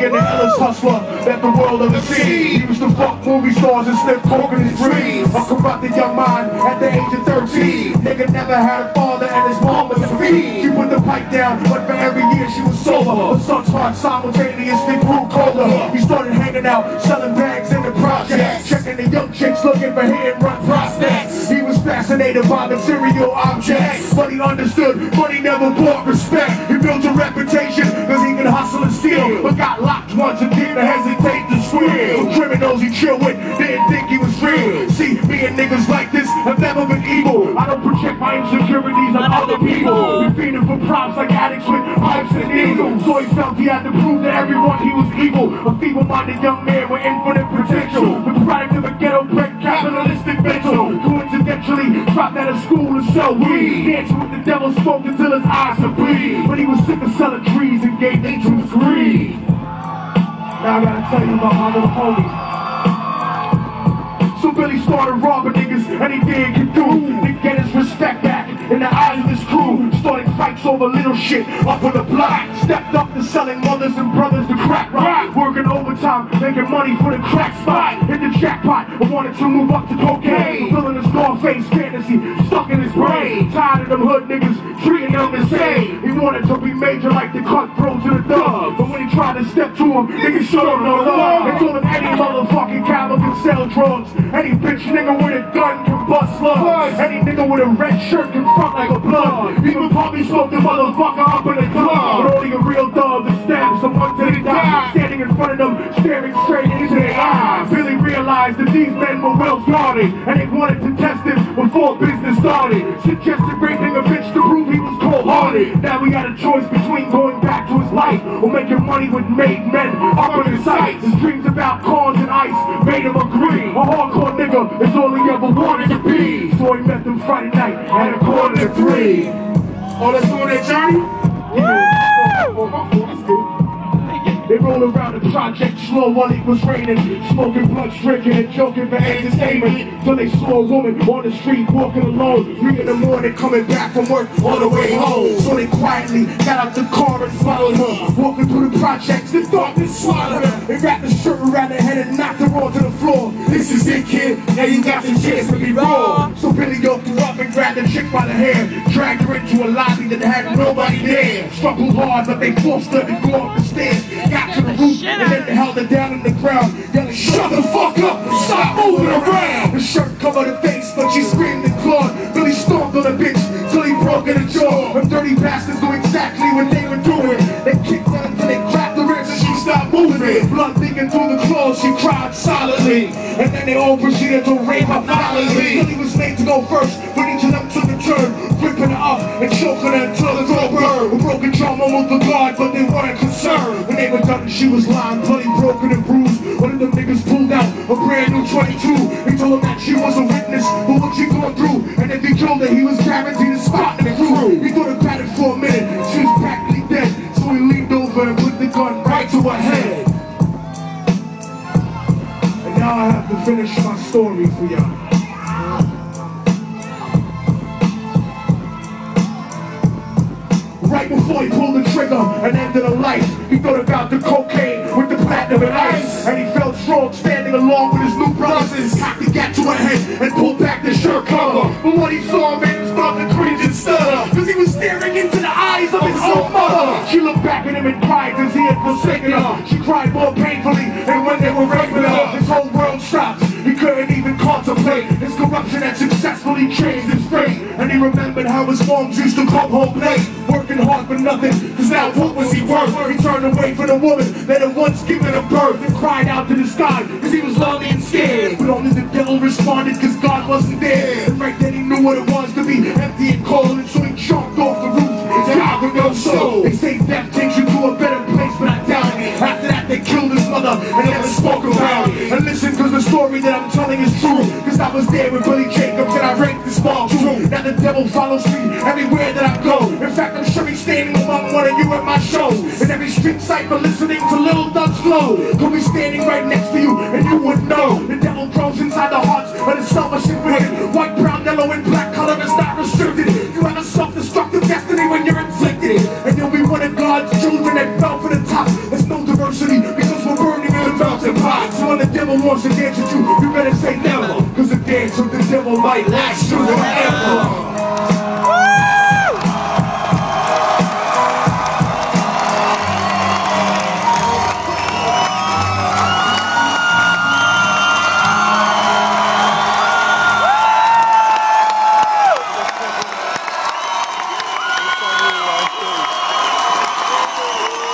and the illest hustler that the world ever seen. He used to fuck movie stars and sniff coke in his dreams. A corrupted young mind at the age of 13. Nigga never had a father and his mom was a fiend. She put the pipe down, but for every year she was sober. Her son's heart simultaneously grew colder. He started hanging out, selling bags in the projects, checking the young chicks looking for hand-run prospects. He was fascinated by material objects, but he understood money never bought respect. He built a reputation because he could hustle and steal, but got locked once and didn't hesitate to squeal. The criminals he chilled with didn't think he was real. See, me and niggas like this have never been evil. I don't project my insecurities on other people. We feeding for props like addicts with pipes and needles. So he felt he had to prove to everyone he was evil. A feeble-minded young man with infinite potential, with product of a ghetto-bred capitalistic mental. Coincidentally dropped out of school to sell weed, dancing with the devil, smoked until his eyes would bleed. But he was sick of selling trees and gave into his greed. Now I gotta tell you about my little homie. So Billy started robbing niggas, and he did get through to get his respect back in the eyes of his crew. Starting fights over little shit up on the block. Stepped up to selling mothers and brothers to crack rock. Working overtime, making money for the crack spot. Hit the jackpot, I wanted to move up to cocaine. Filling his Scarface fantasy, stuck in his brain. Tired of them hood niggas treating him insane. He wanted to be major like the cutthroats in the dub. But when he tried to step to him, niggas showed him no love. They told him any motherfucking caliber can sell drugs. Any bitch nigga with a gun can bust slugs. Any nigga with a red shirt can front like a blood. Even Poppy smoked the motherfucker up in the club. But only a real dog that stabs someone till they die. Standing in front of them, staring straight into their eyes. Billy realized that these men were well guarded, and they wanted to test him before business started. Suggested raping a bitch to prove he was cold-hearted. Now we had a choice between going back to his life or making money with made men up in his sights. His dreams about cars and ice made him agree. A hardcore nigga is all he ever wanted to be. So he met them Friday night at 2:45. Oh, let's go on that journey? They roll around the project slow while it was raining, smoking blunts, drinking and joking for entertainment. Till they saw a woman on the street walking alone, 3 in the morning coming back from work on the way home. So they quietly got out the car and followed her, walking through the projects, they thought they swallowed her. They wrapped the shirt around her head and knocked her onto the floor. This is it, kid, now you got the chance to be raw. So Billy yoked her up and grabbed the chick by the hair, dragged her into a lobby that had nobody there. Struggled hard, but they forced her to go up the stairs. Got to the roof, and then they held her down on the ground, yelling, "Shut the fuck up and stop moving around!" The shirt covered her face, but she screamed and clawed. Billy stomped on the bitch till he broke in the jaw. Them dirty bastards knew exactly what they were doing. They kicked her until they cracked her ribs and she stopped moving. Blood leaking through the clothes, she cried silently. And then they all proceeded to rape her violently. Billy was made to go first, but each of them took a turn, ripping her up and choking her until the throat burned. A broken jaw moved the guard, but they weren't concerned. When they were done, she was lying, bloody, broken and bruised. One of them niggas pulled out a brand new 22. He told him that she was a witness for what she going through, and if he killed her, he was guaranteed a spot in the crew. He thought about it for a minute, she was practically dead, so he leaned over and put the gun right to her head. And now I have to finish my story for y'all. Right before he pulled the trigger and ended her life, he thought about the cocaine with the platinum and ice. And he felt strong standing along with his new brothers. Cocked the gat to her head and pulled back the shirt cover. But what he saw made him start to cringe and stutter, cause he was staring into the eyes of his own mother. She looked back at him and cried cause he had forsaken her. She cried more painfully than when they were raping her. His whole world stopped. He couldn't even contemplate his corruption had successfully changed his fate. And he remembered how his moms used to come home late, working hard for nothing, cause now what was he worth? He turned away from the woman that had once given him birth and cried out to the sky cause he was lonely and scared. But only the devil responded cause God wasn't there. And right then he knew what it was to be empty and cold, and so he jumped off the roof and died with no soul. They say death takes you to a better place, but I doubt it. After that they killed his mother and never spoke about it. And listen, cause the story that I'm telling is true, cause I was there with Billy Jacobs and I raped this small too. Now the devil follows me everywhere that I go. In fact, I'm sure he's standing among one of you at my shows. In every street site for listening to Lil Duck's flow. Could be standing right next to you and you would know. The devil grows inside the hearts of the selfish and wicked. White, brown, yellow, and black color is not restricted. You have a self-destructive destiny when you're inflicted, and you'll be one of God's children that fell for the top. There's no diversity easy because we're burning in a mountain pot. So when the devil wants to dance with you, you better say never, cause the dance with the devil might last you forever.